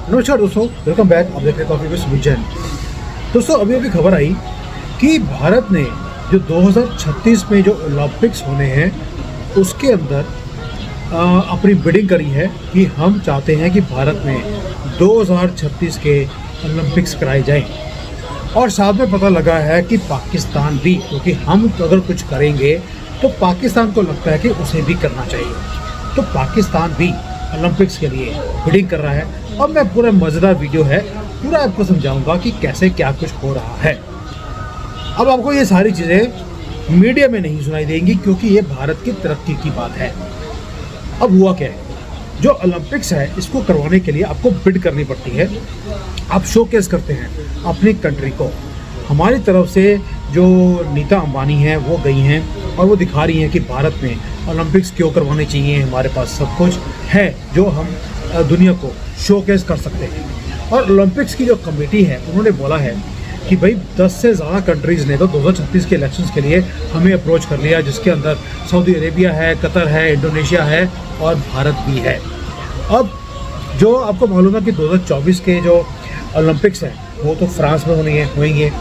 नमस्कार दोस्तों, welcome back. आप देख रहे हैं कॉफी विद सुमित जैन। दोस्तों, अभी खबर आई कि भारत ने जो 2036 में जो ओलंपिक्स होने हैं उसके अंदर अपनी बिडिंग करी है कि हम चाहते हैं कि भारत में 2036 के ओलंपिक्स कराए जाएं। और साथ में पता लगा है कि पाकिस्तान भी, क्योंकि हम अगर कुछ करेंगे तो पाकिस्तान को लगता है कि उसे भी करना चाहिए, तो पाकिस्तान भी ओलंपिक्स के लिए बिडिंग कर रहा है। अब मैं पूरा मज़ेदार वीडियो है, पूरा आपको समझाऊंगा कि कैसे क्या कुछ हो रहा है। अब आपको ये सारी चीज़ें मीडिया में नहीं सुनाई देंगी क्योंकि ये भारत की तरक्की की बात है। अब हुआ क्या है, जो ओलंपिक्स है इसको करवाने के लिए आपको बिड करनी पड़ती है। आप शोकेस करते हैं अपनी कंट्री को। हमारी तरफ से जो नीता अंबानी हैं वो गई हैं और वो दिखा रही हैं कि भारत में ओलंपिक्स क्यों करवाने चाहिए, हमारे पास सब कुछ है जो हम दुनिया को शोकेस कर सकते हैं। और ओलंपिक्स की जो कमेटी है उन्होंने बोला है कि भाई 10 से ज़्यादा कंट्रीज़ ने तो 2036 के इलेक्शंस के लिए हमें अप्रोच कर लिया, जिसके अंदर सऊदी अरेबिया है, कतर है, इंडोनेशिया है और भारत भी है। अब जो आपको मालूम है कि 2024 के जो ओलंपिक्स हैं वो तो फ्रांस में होंगे।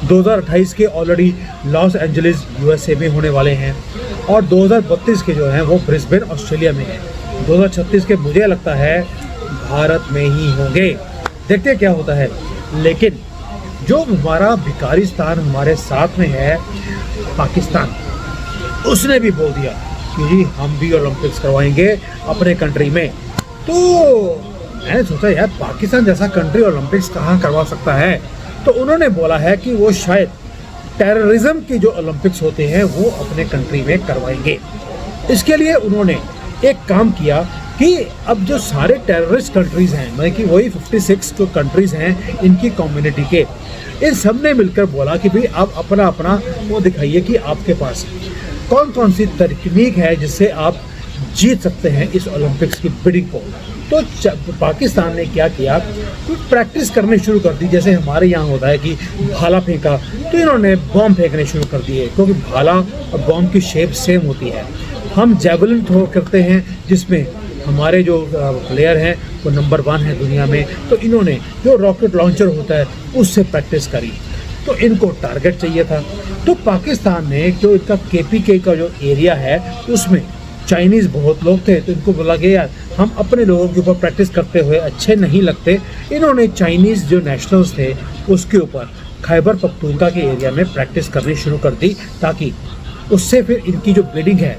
2028 के ऑलरेडी लॉस एंजलिस USA में होने वाले हैं और 2032 के जो हैं वो ब्रिस्बेन ऑस्ट्रेलिया में हैं। 2036 के मुझे लगता है भारत में ही होंगे, देखते हैं क्या होता है। लेकिन जो हमारा भिखारिस्तान हमारे साथ में है पाकिस्तान, उसने भी बोल दिया कि जी हम भी ओलंपिक्स करवाएंगे अपने कंट्री में। तो मैंने सोचा यार, पाकिस्तान जैसा कंट्री ओलंपिक्स कहाँ करवा सकता है, तो उन्होंने बोला है कि वो शायद टेररिज्म की जो ओलंपिक्स होते हैं वो अपने कंट्री में करवाएंगे। इसके लिए उन्होंने एक काम किया कि अब जो सारे टेररिस्ट कंट्रीज़ हैं, मतलब कि वही 56 जो कंट्रीज़ हैं इनकी कम्युनिटी के, इन सब ने मिलकर बोला कि भाई आप अपना अपना वो दिखाइए कि आपके पास कौन कौन सी तकनीक है जिससे आप जीत सकते हैं इस ओलंपिक्स की बिडिंग को। तो पाकिस्तान ने क्या किया, कुछ प्रैक्टिस करनी शुरू कर दी। जैसे हमारे यहाँ होता है कि भाला फेंका, तो इन्होंने बॉम्ब फेंकने शुरू कर दिए, क्योंकि भाला और बॉम्ब की शेप सेम होती है। हम जैवलिन थ्रो करते हैं जिसमें हमारे जो प्लेयर हैं वो नंबर 1 है दुनिया में, तो इन्होंने जो रॉकेट लॉन्चर होता है उससे प्रैक्टिस करी। तो इनको टारगेट चाहिए था, तो पाकिस्तान ने जो इनका KPK का जो एरिया है उसमें चाइनीज़ बहुत लोग थे, तो इनको बोला गया यार हम अपने लोगों के ऊपर प्रैक्टिस करते हुए अच्छे नहीं लगते। इन्होंने चाइनीज़ जो नेशनल्स थे उसके ऊपर खैबर पख्तूनख्वा के एरिया में प्रैक्टिस करनी शुरू कर दी, ताकि उससे फिर इनकी जो बिडिंग है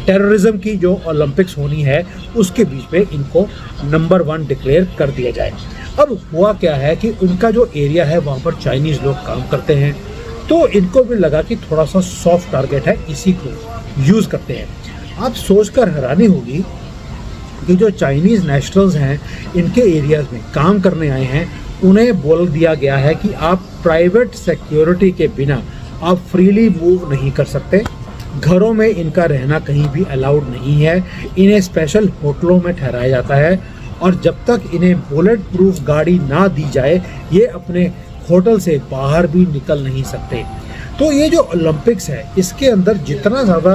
टेररिज्म की जो ओलंपिक्स होनी है उसके बीच में इनको नंबर 1 डिक्लेयर कर दिया जाए। अब हुआ क्या है कि उनका जो एरिया है वहाँ पर चाइनीज़ लोग काम करते हैं, तो इनको भी लगा कि थोड़ा सा सॉफ्ट टारगेट है, इसी को यूज़ करते हैं। आप सोचकर हैरानी होगी कि जो चाइनीज़ नेशनल्स हैं इनके एरियाज़ में काम करने आए हैं, उन्हें बोल दिया गया है कि आप प्राइवेट सिक्योरिटी के बिना आप फ्रीली मूव नहीं कर सकते, घरों में इनका रहना कहीं भी अलाउड नहीं है, इन्हें स्पेशल होटलों में ठहराया जाता है और जब तक इन्हें बुलेट प्रूफ गाड़ी ना दी जाए ये अपने होटल से बाहर भी निकल नहीं सकते। तो ये जो ओलंपिक्स है इसके अंदर जितना ज़्यादा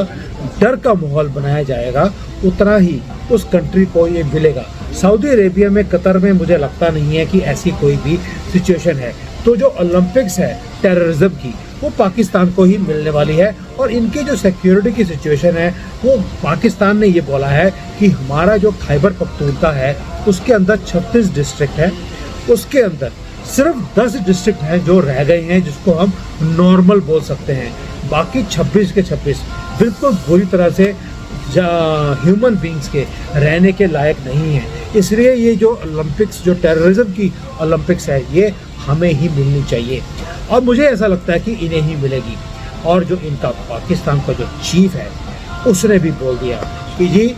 डर का माहौल बनाया जाएगा उतना ही उस कंट्री को ये मिलेगा। सऊदी अरेबिया में, कतर में मुझे लगता नहीं है कि ऐसी कोई भी सिचुएशन है। तो जो ओलंपिक्स है टेररिज्म की वो पाकिस्तान को ही मिलने वाली है। और इनकी जो सिक्योरिटी की सिचुएशन है वो पाकिस्तान ने ये बोला है कि हमारा जो खैबर पख्तूनख्वा है उसके अंदर 36 डिस्ट्रिक्ट है, उसके अंदर सिर्फ 10 डिस्ट्रिक्ट हैं जो रह गए हैं जिसको हम नॉर्मल बोल सकते हैं, बाकी 26 के 26 बिल्कुल बुरी तरह से ह्यूमन बींग्स के रहने के लायक नहीं है। इसलिए ये जो ओलंपिक्स, जो टेररिज्म की ओलंपिक्स है, ये हमें ही मिलनी चाहिए और मुझे ऐसा लगता है कि इन्हें ही मिलेगी। और जो इनका पाकिस्तान का जो चीफ है उसने भी बोल दिया कि जी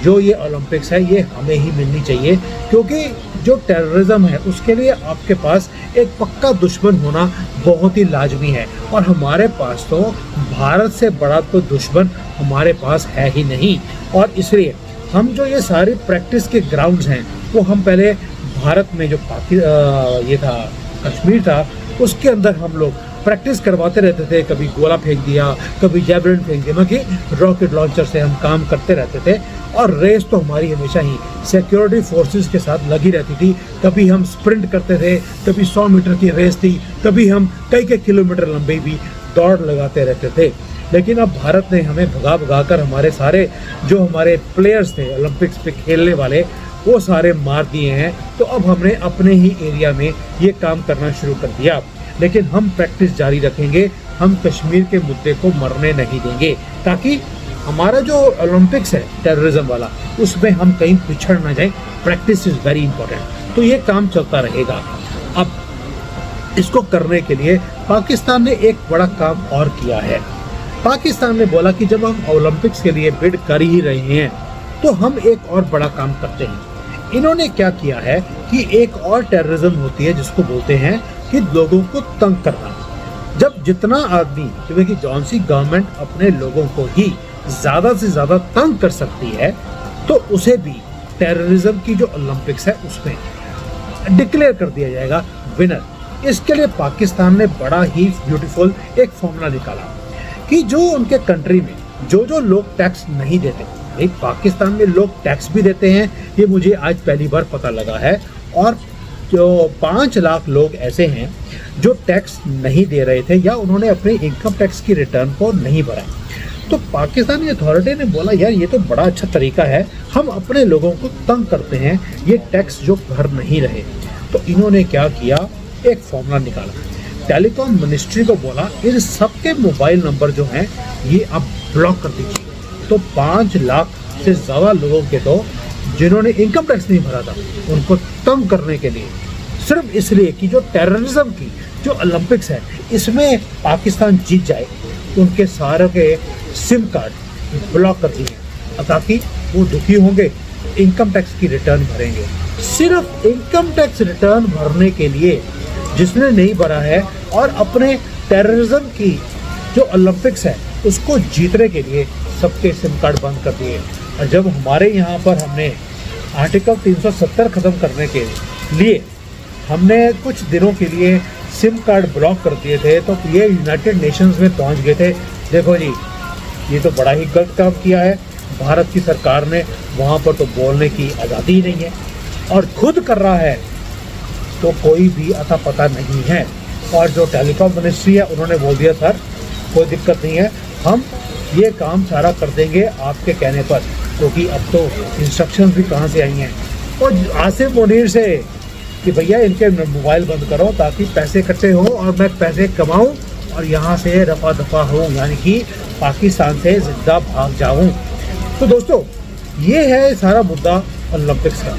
जो ये ओलंपिक्स है ये हमें ही मिलनी चाहिए, क्योंकि जो टेररिज्म है उसके लिए आपके पास एक पक्का दुश्मन होना बहुत ही लाजमी है और हमारे पास तो भारत से बड़ा तो दुश्मन हमारे पास है ही नहीं। और इसलिए हम जो ये सारे प्रैक्टिस के ग्राउंड्स हैं वो हम पहले भारत में जो ये था कश्मीर था उसके अंदर हम लोग प्रैक्टिस करवाते रहते थे, कभी गोला फेंक दिया, कभी जैवलिन फेंक दिया, मतलब रॉकेट लॉन्चर से हम काम करते रहते थे। और रेस तो हमारी हमेशा ही सिक्योरिटी फोर्सेस के साथ लगी रहती थी। कभी हम स्प्रिंट करते थे, कभी 100 मीटर की रेस थी, कभी हम कई किलोमीटर लंबी भी दौड़ लगाते रहते थे। लेकिन अब भारत ने हमें भगा कर हमारे सारे जो हमारे प्लेयर्स थे ओलंपिक्स पे खेलने वाले, वो सारे मार दिए हैं। तो अब हमने अपने ही एरिया में ये काम करना शुरू कर दिया। लेकिन हम प्रैक्टिस जारी रखेंगे, हम कश्मीर के मुद्दे को मरने नहीं देंगे, ताकि हमारा जो ओलंपिक्स है टेररिज्म वाला, उसमें हम कहीं पिछड़ ना जाए। Practice is very important. तो ये काम चलता रहेगा। अब इसको करने के लिए पाकिस्तान ने एक बड़ा काम और किया है। पाकिस्तान ने बोला कि जब हम ओलंपिक्स के लिए बिड कर ही रहे हैं तो हम एक और बड़ा काम करते हैं। इन्होंने क्या किया है कि एक और टेररिज्म होती है जिसको बोलते हैं कि लोगों को तंग करना। जब जितना आदमी, क्योंकि जौन सी गवर्नमेंट अपने लोगों को ही ज़्यादा से ज़्यादा तंग कर सकती है, तो उसे भी टेररिज्म की जो ओलंपिक्स है उसमें डिक्लेयर कर दिया जाएगा विनर। इसके लिए पाकिस्तान ने बड़ा ही ब्यूटीफुल एक फॉर्मूला निकाला कि जो उनके कंट्री में जो लोग टैक्स नहीं देते, एक पाकिस्तान में लोग टैक्स भी देते हैं, ये मुझे आज पहली बार पता लगा है। और जो 5 लाख लोग ऐसे हैं जो टैक्स नहीं दे रहे थे या उन्होंने अपने इनकम टैक्स की रिटर्न को नहीं भरा। तो पाकिस्तानी अथॉरिटी ने बोला यार ये तो बड़ा अच्छा तरीका है, हम अपने लोगों को तंग करते हैं ये टैक्स जो भर नहीं रहे। तो इन्होंने क्या किया, एक फॉर्मूला निकाला। टेलीकॉम मिनिस्ट्री को बोला इन सबके मोबाइल नंबर जो हैं ये आप ब्लॉक कर दीजिए। तो 5 लाख से ज़्यादा लोगों के तो जिन्होंने इनकम टैक्स नहीं भरा था उनको तंग करने के लिए, सिर्फ इसलिए कि जो टेररिज्म की जो ओलंपिक्स है इसमें पाकिस्तान जीत जाए, उनके सारे के सिम कार्ड ब्लॉक कर दिए ताकि वो दुखी होंगे, इनकम टैक्स की रिटर्न भरेंगे। सिर्फ इनकम टैक्स रिटर्न भरने के लिए जिसने नहीं भरा है और अपने टेररिज्म की जो ओलंपिक्स है उसको जीतने के लिए सबके सिम कार्ड बंद कर दिए। और जब हमारे यहाँ पर हमने आर्टिकल 370 ख़त्म करने के लिए हमने कुछ दिनों के लिए सिम कार्ड ब्लॉक कर दिए थे, तो ये यूनाइटेड नेशंस में पहुँच गए थे। देखो जी, ये तो बड़ा ही गलत काम किया है भारत की सरकार ने, वहाँ पर तो बोलने की आज़ादी ही नहीं है और खुद कर रहा है तो कोई भी अता पता नहीं है। और जो टेलीकॉम मिनिस्ट्री है उन्होंने बोल दिया सर कोई दिक्कत नहीं है, हम ये काम सारा कर देंगे आपके कहने पर, क्योंकि अब तो इंस्ट्रक्शंस भी कहाँ से आई हैं और आसिफ मुनीर से कि भैया इनके मोबाइल बंद करो ताकि पैसे इकट्ठे हों और मैं पैसे कमाऊँ और यहाँ से रफा दफा हूँ, यानी कि पाकिस्तान से जिंदा भाग जाऊँ। तो दोस्तों ये है सारा मुद्दा ओलंपिक्स का।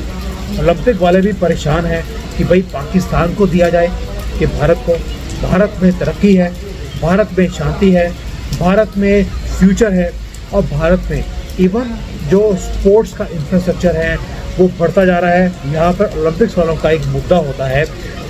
ओलंपिक वाले भी परेशान हैं कि भाई पाकिस्तान को दिया जाए कि भारत में तरक्की है, भारत में शांति है, भारत में फ्यूचर है और भारत में इवन जो स्पोर्ट्स का इंफ्रास्ट्रक्चर है वो बढ़ता जा रहा है। यहाँ पर ओलंपिक्स वालों का एक मुद्दा होता है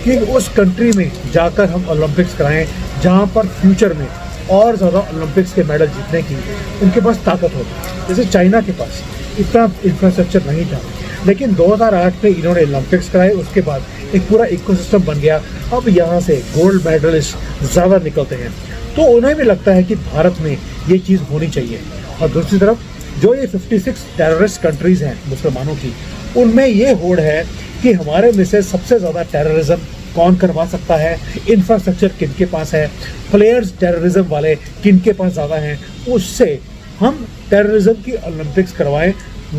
कि उस कंट्री में जाकर हम ओलंपिक्स कराएं जहाँ पर फ्यूचर में और ज़्यादा ओलंपिक्स के मेडल जीतने की उनके पास ताकत होती। जैसे चाइना के पास इतना इंफ्रास्ट्रक्चर नहीं था, लेकिन 2008 में इन्होंने ओलंपिक्स कराए, उसके बाद एक पूरा इकोसिस्टम बन गया। अब यहाँ से गोल्ड मेडलिस्ट ज़्यादा निकलते हैं, तो उन्हें भी लगता है कि भारत में ये चीज़ होनी चाहिए। और दूसरी तरफ जो ये 56 टेररिस्ट कंट्रीज़ हैं मुसलमानों की, उनमें ये होड़ है कि हमारे में से सबसे ज़्यादा टेररिज्म कौन करवा सकता है, इंफ्रास्ट्रक्चर किन के पास है, प्लेयर्स टेररिज्म वाले किन के पास ज़्यादा हैं, उससे हम टेररिज्म की ओलंपिक्स करवाएं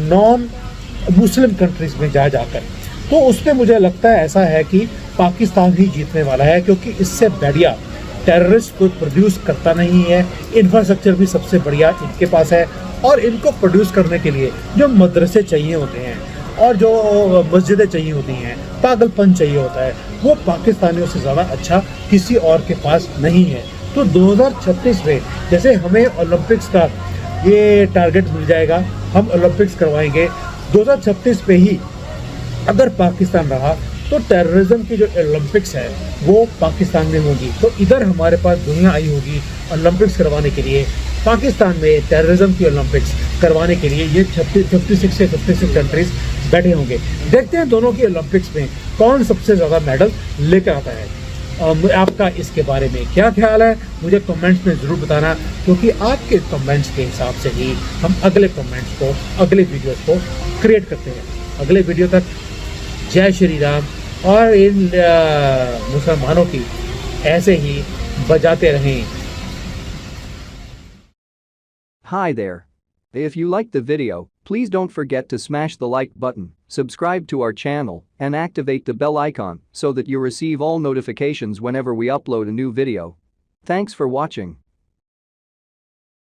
नॉन मुस्लिम कंट्रीज़ में जाकर। तो उसमें मुझे लगता है ऐसा है कि पाकिस्तान ही जीतने वाला है, क्योंकि इससे बढ़िया टेररिस्ट कोई प्रोड्यूस करता नहीं है। इंफ्रास्ट्रक्चर भी सबसे बढ़िया इनके पास है और इनको प्रोड्यूस करने के लिए जो मदरसे चाहिए होते हैं और जो मस्जिदें चाहिए होती हैं, पागलपन चाहिए होता है, वो पाकिस्तानियों से ज़्यादा अच्छा किसी और के पास नहीं है। तो 2036 में जैसे हमें ओलंपिक्स का ये टारगेट मिल जाएगा, हम ओलंपिक्स करवाएंगे 2036 पे ही अगर पाकिस्तान रहा तो टेररिज्म की जो ओलंपिक्स है वो पाकिस्तान में होगी। तो इधर हमारे पास दुनिया आई होगी ओलंपिक्स करवाने के लिए, पाकिस्तान में टेररिज्म की ओलंपिक्स करवाने के लिए ये 56 से 56 कंट्रीज बैठे होंगे। देखते हैं दोनों की ओलंपिक्स में कौन सबसे ज़्यादा मेडल लेकर आता है। आपका इसके बारे में क्या ख्याल है मुझे कमेंट्स में ज़रूर बताना, क्योंकि आपके कमेंट्स के हिसाब से ही हम अगले कमेंट्स को, अगले वीडियोस को क्रिएट करते हैं। अगले वीडियो तक जय श्री राम, और इन मुसलमानों की ऐसे ही बजाते रहें। Hi there. If you liked the video, please don't forget to smash the like button, subscribe to our channel, and activate the bell icon so that you receive all notifications whenever we upload a new video. Thanks for watching.